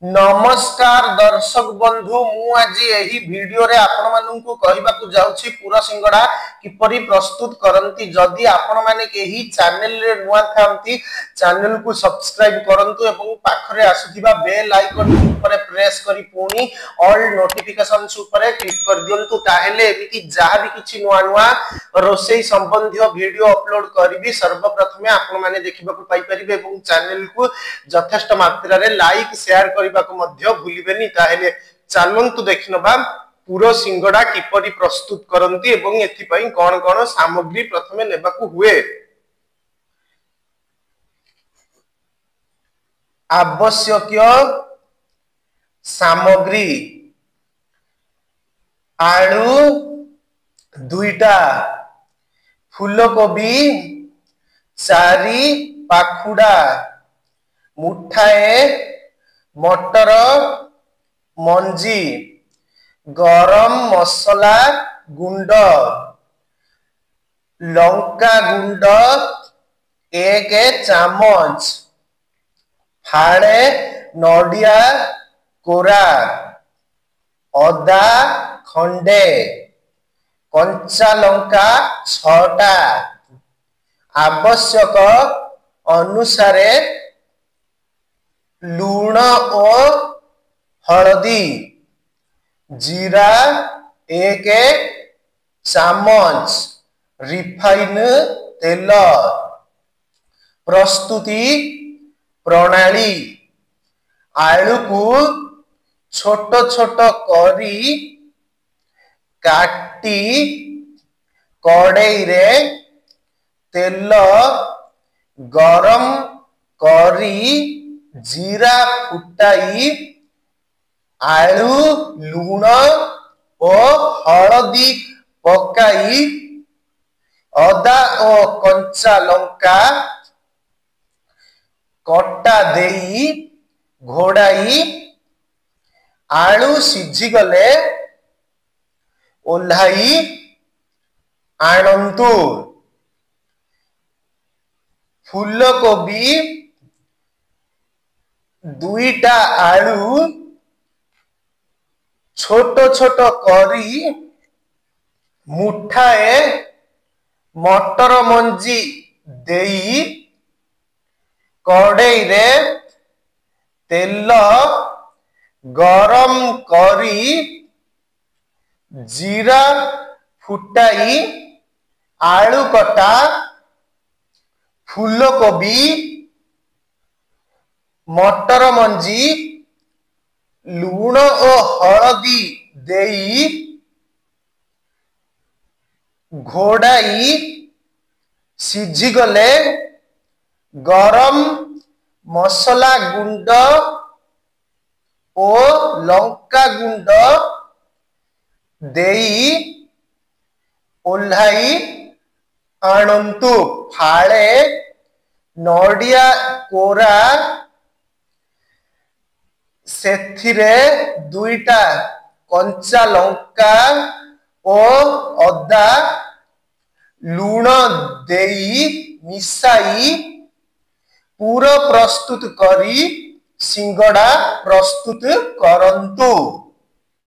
नमस्कार दर्शक बंधु मु आज यही वीडियो रे आपण माननकु कहिबाकू जाउछि पूरा सिंगड़ा किपरि प्रस्तुत करंती। जदि आपण माने केही चैनल रे नुवा थांती चैनल को सब्सक्राइब करंतु एवं पाखरे आसुथिबा बेल आइकन ऊपर प्रेस करी पुनी ऑल नोटिफिकेशंस ऊपर क्लिक कर दियंतु। ताहेले एमिति जहा भी किछि नुवा नुवा रोसई संबंधी वीडियो अपलोड करबी सर्वप्रथमे आपण माने देखिबाकू पाई परिबे एवं चैनल को यथेष्ट मात्रा रे लाइक शेयर करिबाकू मध्य भूलिबेनी। ताहेले चलंतु देखिनबा पूरा सिंगड़ा किपरि प्रस्तुत करंती एवं एथि पई कोन कोन सामग्री प्रथमे लेबाकू हुए। आवश्यक सामग्री आलू दुईटा, फूलकोबी चारि पाखुड़ा, मुठाए मटर मंजी, गरम मसला गुंड, लंका गुंड 1 चामच, फाड़े नडिया कोरा, अदा खंडे, कंचा लंका 6टा, आवश्यक अनुसारे लूण और हलदी, जीरा 1 चामच, रिफाइन तेल। प्रस्तुति प्रणाली आलू को छोट छोट करी काटी कड़ाई रे तेल गरम करी जीरा फुटाई आलू लूण और हलदी पकाई अदा और कंचा लंका कटा देई घोड़ाई आलू सिझी गले ओल्हाई आणंतु। फूलकोबी दुईटा आलू छोट छोट करी मुठाए मटर मंजी देई कड़ाई रे तेल गरम करी जीरा फुटाई आलू कटा फूलकोबी मटर मंजी लूण और हलदी देई घोड़ाई सिझी गले गरम मसला गुंड और लंका गुंड देई ओल्हाई आणंतु। फाड़े नडिया कोरा सेथिरे दुईटा कंचा लंका और अदा लूण देई मिसाई पूरा प्रस्तुत करी सिंगड़ा प्रस्तुत करंतु।